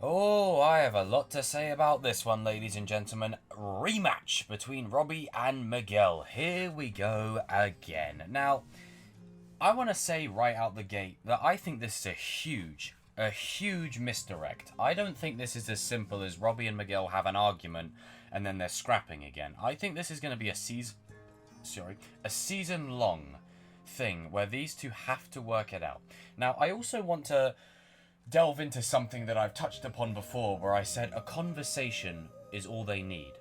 Oh, I have a lot to say about this one, ladies and gentlemen. Rematch between Robbie and Miguel. Here we go again. Now, I want to say right out the gate that I think this is a huge misdirect. I don't think this is as simple as Robbie and Miguel have an argument and then they're scrapping again. I think this is going to be a season-long thing where these two have to work it out. Now, I also want to delve into something that I've touched upon before where I said a conversation is all they need.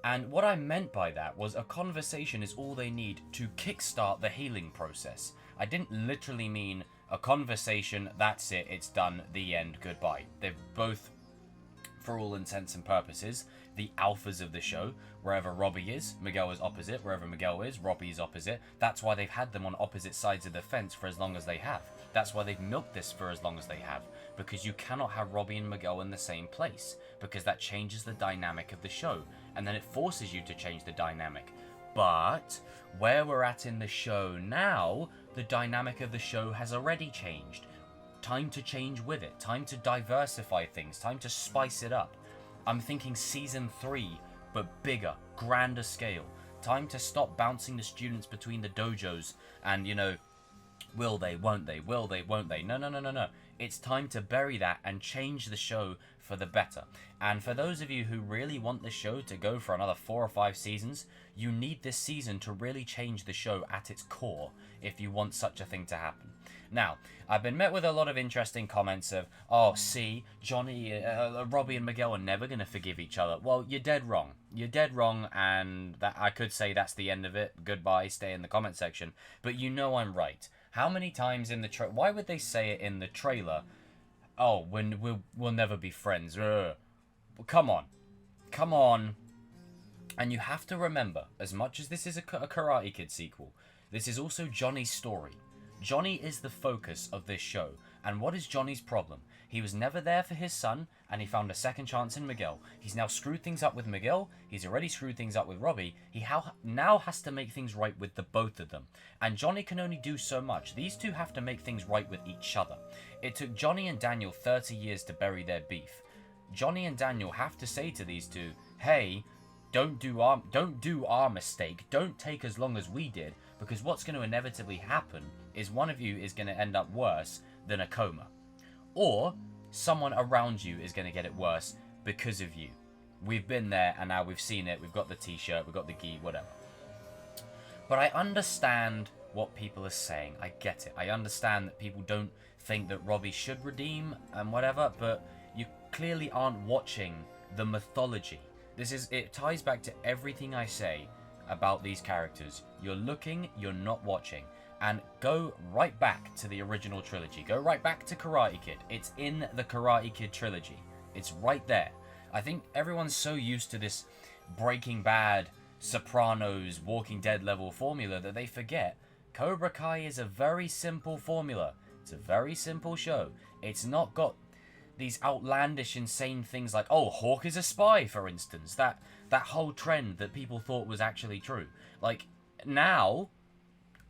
And what I meant by that was a conversation is all they need to kickstart the healing process. I didn't literally mean a conversation, that's it, it's done, the end, goodbye. They've both, for all intents and purposes, the alphas of the show. Wherever Robbie is, Miguel is opposite. Wherever Miguel is, Robbie is opposite. That's why they've had them on opposite sides of the fence for as long as they have. That's why they've milked this for as long as they have. Because you cannot have Robbie and Miguel in the same place. Because that changes the dynamic of the show. And then it forces you to change the dynamic. But where we're at in the show now, the dynamic of the show has already changed. Time to change with it. Time to diversify things. Time to spice it up. I'm thinking season 3, but bigger, grander scale. Time to stop bouncing the students between the dojos and, will they, won't they, will they, won't they. No. It's time to bury that and change the show for the better. And for those of you who really want the show to go for another 4 or 5 seasons, you need this season to really change the show at its core if you want such a thing to happen. Now, I've been met with a lot of interesting comments of, oh, see, Robbie and Miguel are never going to forgive each other. Well, you're dead wrong. You're dead wrong, and that I could say that's the end of it. Goodbye, stay in the comment section. But you know I'm right. How many times in the why would they say it in the trailer? Oh, we'll never be friends. Come on. And you have to remember, as much as this is a Karate Kid sequel, this is also Johnny's story. Johnny is the focus of this show. And what is Johnny's problem? He was never there for his son, and he found a second chance in Miguel. He's now screwed things up with Miguel. He's already screwed things up with Robbie. He now has to make things right with the both of them. And Johnny can only do so much. These two have to make things right with each other. It took Johnny and Daniel 30 years to bury their beef. Johnny and Daniel have to say to these two, hey, don't do our mistake. Don't take as long as we did, because what's going to inevitably happen is one of you is going to end up worse than a coma. Or someone around you is going to get it worse because of you. We've been there and now we've seen it. We've got the t-shirt, we've got the gi, whatever. But I understand what people are saying. I get it. I understand that people don't think that Robbie should redeem and whatever, but you clearly aren't watching the mythology. It ties back to everything I say about these characters. You're looking, you're not watching. And go right back to the original trilogy. Go right back to Karate Kid. It's in the Karate Kid trilogy. It's right there. I think everyone's so used to this Breaking Bad, Sopranos, Walking Dead level formula that they forget Cobra Kai is a very simple formula. It's a very simple show. It's not got these outlandish, insane things like, oh, Hawk is a spy, for instance. That whole trend that people thought was actually true. Like, now,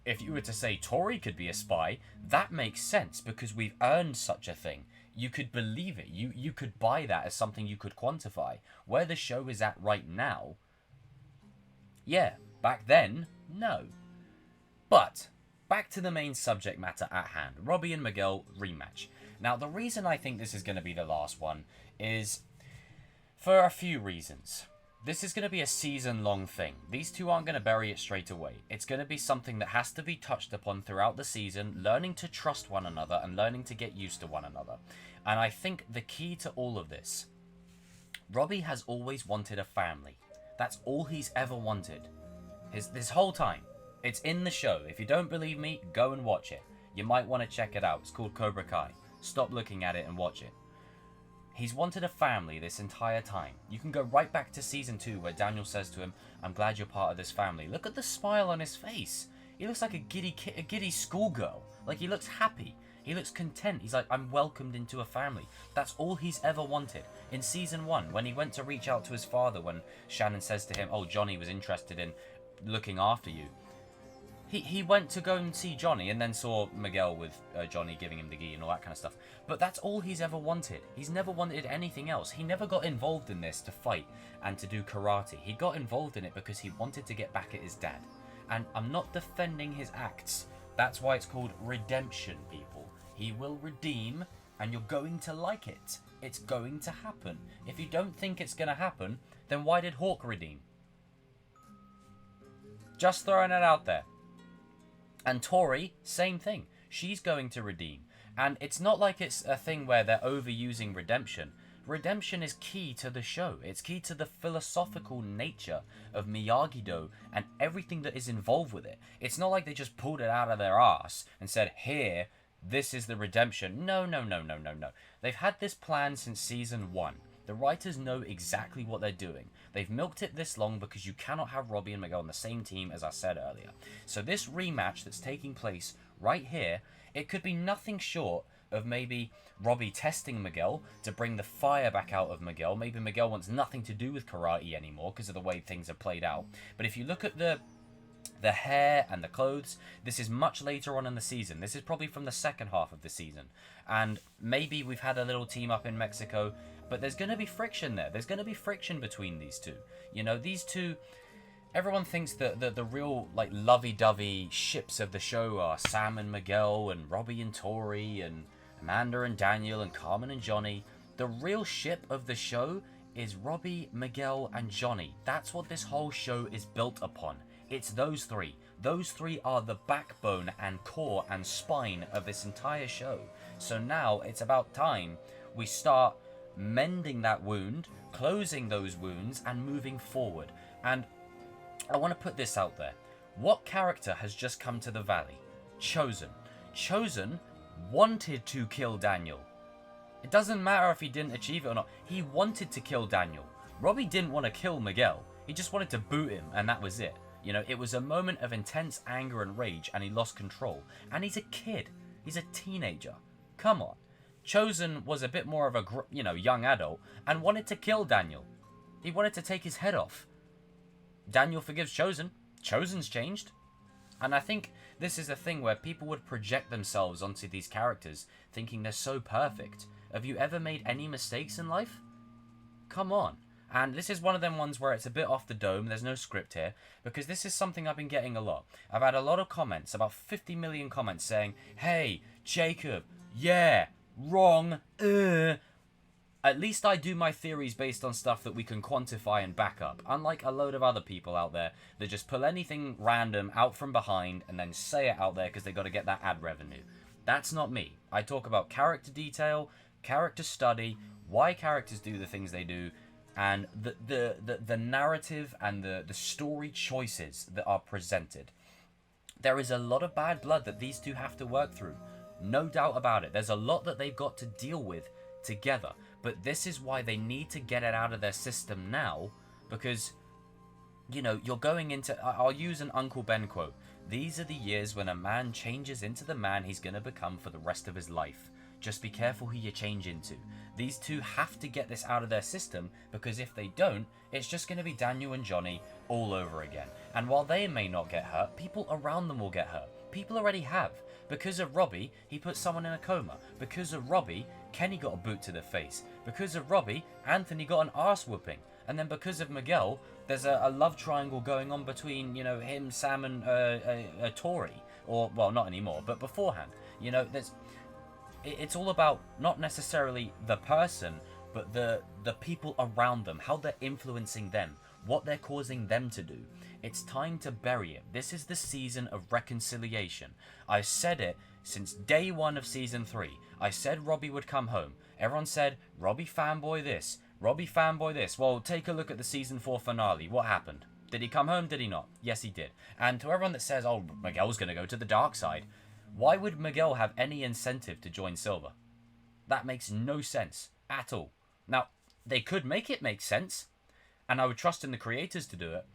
if you were to say Tory could be a spy, that makes sense because we've earned such a thing. You could believe it. You could buy that as something you could quantify. Where the show is at right now, yeah, back then, no. But, back to the main subject matter at hand. Robbie and Miguel rematch. Now, the reason I think this is going to be the last one is for a few reasons. This is going to be a season-long thing. These two aren't going to bury it straight away. It's going to be something that has to be touched upon throughout the season, learning to trust one another and learning to get used to one another. And I think the key to all of this, Robbie has always wanted a family. That's all he's ever wanted. This whole time. It's in the show. If you don't believe me, go and watch it. You might want to check it out. It's called Cobra Kai. Stop looking at it and watch it. He's wanted a family this entire time. You can go right back to season 2 where Daniel says to him, I'm glad you're part of this family. Look at the smile on his face. He looks like a giddy schoolgirl. Like, he looks happy. He looks content. He's like, I'm welcomed into a family. That's all he's ever wanted. In season 1, when he went to reach out to his father, when Shannon says to him, oh, Johnny was interested in looking after you. He went to go and see Johnny and then saw Miguel with Johnny giving him the gi and all that kind of stuff. But that's all he's ever wanted. He's never wanted anything else. He never got involved in this to fight and to do karate. He got involved in it because he wanted to get back at his dad. And I'm not defending his acts. That's why it's called redemption, people. He will redeem and you're going to like it. It's going to happen. If you don't think it's going to happen, then why did Hawk redeem? Just throwing it out there. And Tory, same thing. She's going to redeem. And it's not like it's a thing where they're overusing redemption. Redemption is key to the show. It's key to the philosophical nature of Miyagi-Do and everything that is involved with it. It's not like they just pulled it out of their ass and said, here, this is the redemption. No. They've had this plan since season 1. The writers know exactly what they're doing. They've milked it this long because you cannot have Robbie and Miguel on the same team, as I said earlier. So this rematch that's taking place right here, it could be nothing short of maybe Robbie testing Miguel to bring the fire back out of Miguel. Maybe Miguel wants nothing to do with karate anymore because of the way things have played out. But if you look at the hair and the clothes, this is much later on in the season. This is probably from the second half of the season. And maybe we've had a little team up in Mexico, but there's going to be friction there. There's going to be friction between these two. You know, these two, everyone thinks that the real, like, lovey-dovey ships of the show are Sam and Miguel and Robbie and Tory and Amanda and Daniel and Carmen and Johnny. The real ship of the show is Robbie, Miguel, and Johnny. That's what this whole show is built upon. It's those three. Those three are the backbone and core and spine of this entire show. So now it's about time we start mending that wound, closing those wounds, and moving forward. And I want to put this out there. What character has just come to the valley? CHOZEN. CHOZEN wanted to kill Daniel. It doesn't matter if he didn't achieve it or not. He wanted to kill Daniel. Robbie didn't want to kill Miguel. He just wanted to boot him, and that was it. You know, it was a moment of intense anger and rage, and he lost control. And he's a kid. He's a teenager. Come on. CHOZEN was a bit more of a, young adult, and wanted to kill Daniel. He wanted to take his head off. Daniel forgives CHOZEN. CHOZEN's changed. And I think this is a thing where people would project themselves onto these characters, thinking they're so perfect. Have you ever made any mistakes in life? Come on. And this is one of them ones where it's a bit off the dome, there's no script here, because this is something I've been getting a lot. I've had a lot of comments, about 50 million comments saying, hey, Jacob, yeah, wrong, At least I do my theories based on stuff that we can quantify and back up, unlike a load of other people out there that just pull anything random out from behind and then say it out there because they got to get that ad revenue. That's not me. I talk about character detail, character study, why characters do the things they do, and the narrative and the story choices that are presented. There is a lot of bad blood that these two have to work through. No doubt about it. There's a lot that they've got to deal with together. But this is why they need to get it out of their system now, because, you're going into... I'll use an Uncle Ben quote. These are the years when a man changes into the man he's going to become for the rest of his life. Just be careful who you change into. These two have to get this out of their system, because if they don't, it's just going to be Daniel and Johnny all over again. And while they may not get hurt, people around them will get hurt. People already have. Because of Robbie, he put someone in a coma. Because of Robbie, Kenny got a boot to the face. Because of Robbie, Anthony got an arse whooping. And then because of Miguel, there's a love triangle going on between, him, Sam, and Tory. Or, well, not anymore, but beforehand. It's all about not necessarily the person, but the people around them, how they're influencing them, what they're causing them to do. It's time to bury it. This is the season of reconciliation. I've said it since day 1 of season 3. I said Robbie would come home. Everyone said, Robbie fanboy this, Robbie fanboy this. Well, take a look at the season 4 finale. What happened? Did he come home? Did he not? Yes, he did. And to everyone that says, oh, Miguel's going to go to the dark side, why would Miguel have any incentive to join Silver? That makes no sense at all. Now, they could make it make sense, and I would trust in the creators to do it,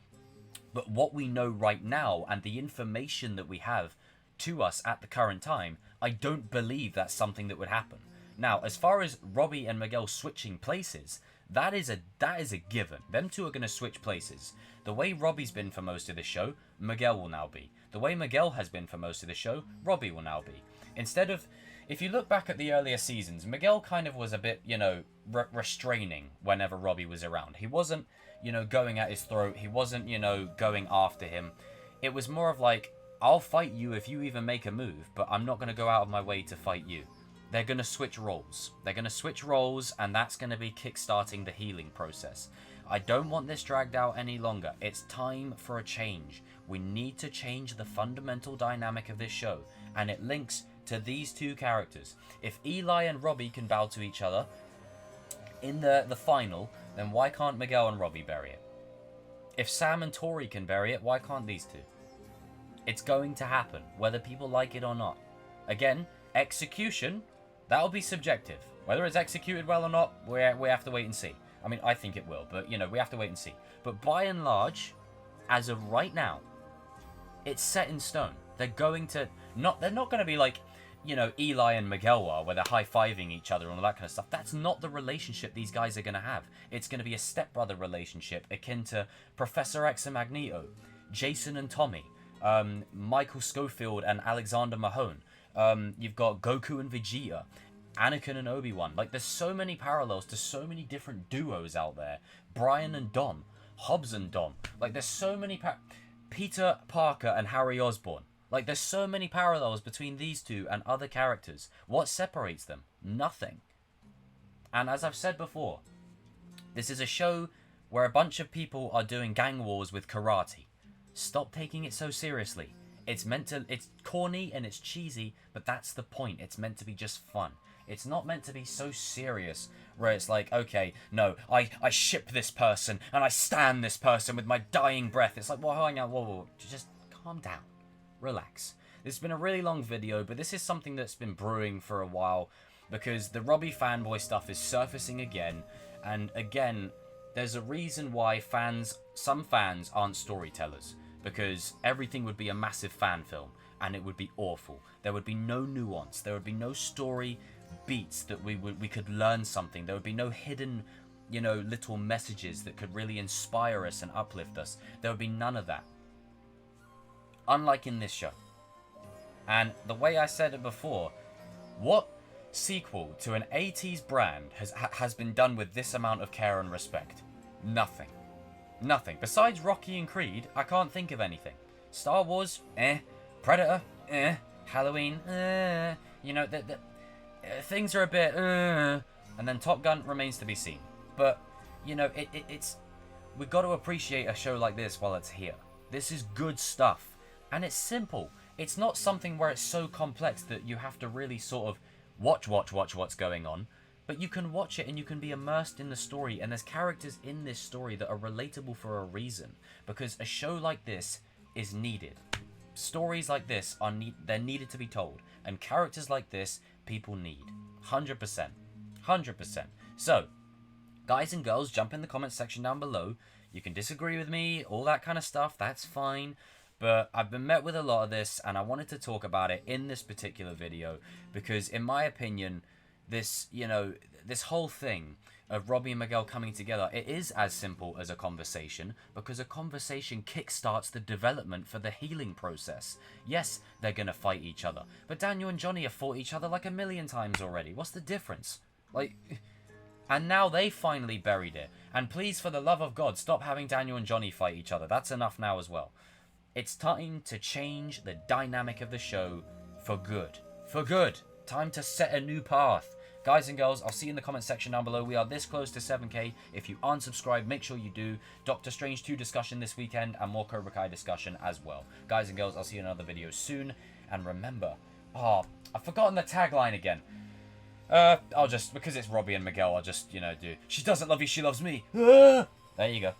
but what we know right now and the information that we have to us at the current time, I don't believe that's something that would happen. Now, as far as Robbie and Miguel switching places, that is a given. Them two are going to switch places. The way Robbie's been for most of the show, Miguel will now be. The way Miguel has been for most of the show, Robbie will now be. Instead of, if you look back at the earlier seasons, Miguel kind of was a bit, you know, restraining whenever Robbie was around. He wasn't, you know, going at his throat. He wasn't, you know, going after him. It was more of like, I'll fight you if you even make a move, but I'm not going to go out of my way to fight you. They're going to switch roles. They're going to switch roles, and that's going to be kickstarting the healing process. I don't want this dragged out any longer. It's time for a change. We need to change the fundamental dynamic of this show, and it links to these two characters. If Eli and Robbie can bow to each other in the final, then why can't Miguel and Robbie bury it? If Sam and Tory can bury it, why can't these two? It's going to happen, whether people like it or not. Again, execution, that'll be subjective. Whether it's executed well or not, we have to wait and see. I mean, I think it will, but, you know, we have to wait and see. But by and large, as of right now, it's set in stone. They're going to... They're not going to be like, you know, Eli and Miguel are, where they're high-fiving each other and all that kind of stuff. That's not the relationship these guys are going to have. It's going to be a stepbrother relationship akin to Professor X and Magneto, Jason and Tommy, Michael Schofield and Alexander Mahone. You've got Goku and Vegeta, Anakin and Obi-Wan. Like, there's so many parallels to so many different duos out there. Brian and Dom, Hobbs and Dom. Like, there's so many Peter Parker and Harry Osborn. Like, there's so many parallels between these two and other characters. What separates them? Nothing. And as I've said before, this is a show where a bunch of people are doing gang wars with karate. Stop taking it so seriously. It's corny and it's cheesy, but that's the point. It's meant to be just fun. It's not meant to be so serious where it's like, okay, no, I ship this person and I stand this person with my dying breath. It's like, well, hang on, whoa, just calm down. Relax. This has been a really long video, but this is something that's been brewing for a while because the Robbie fanboy stuff is surfacing again. And again, there's a reason why some fans aren't storytellers. Because everything would be a massive fan film, and it would be awful. There would be no nuance. There would be no story beats that we could learn something. There would be no hidden, you know, little messages that could really inspire us and uplift us. There would be none of that. Unlike in this show. And the way I said it before, what sequel to an 80s brand has been done with this amount of care and respect? Nothing. Nothing. Besides Rocky and Creed, I can't think of anything. Star Wars, Predator, Halloween, you know, things are a bit, and then Top Gun remains to be seen. But, you know, it's, we've got to appreciate a show like this while it's here. This is good stuff, and it's simple. It's not something where it's so complex that you have to really sort of watch what's going on. But you can watch it and you can be immersed in the story, and there's characters in this story that are relatable for a reason. Because a show like this is needed. Stories like this they're needed to be told. And characters like this, people need. 100%. 100%. So, guys and girls, jump in the comments section down below. You can disagree with me, all that kind of stuff, that's fine. But I've been met with a lot of this, and I wanted to talk about it in this particular video. Because in my opinion, this, you know, this whole thing of Robbie and Miguel coming together, it is as simple as a conversation, because a conversation kickstarts the development for the healing process. Yes, they're going to fight each other, but Daniel and Johnny have fought each other like a million times already. What's the difference? Like, and now they finally buried it. And please, for the love of God, stop having Daniel and Johnny fight each other. That's enough now as well. It's time to change the dynamic of the show for good. For good. Time to set a new path. Guys and girls, I'll see you in the comment section down below. We are this close to 7k. If you aren't subscribed, make sure you do. Doctor Strange 2 discussion this weekend and more Cobra Kai discussion as well. Guys and girls, I'll see you in another video soon. And remember, I've forgotten the tagline again. I'll just, because it's Robbie and Miguel, I'll just, you know, do, she doesn't love you, she loves me. There you go.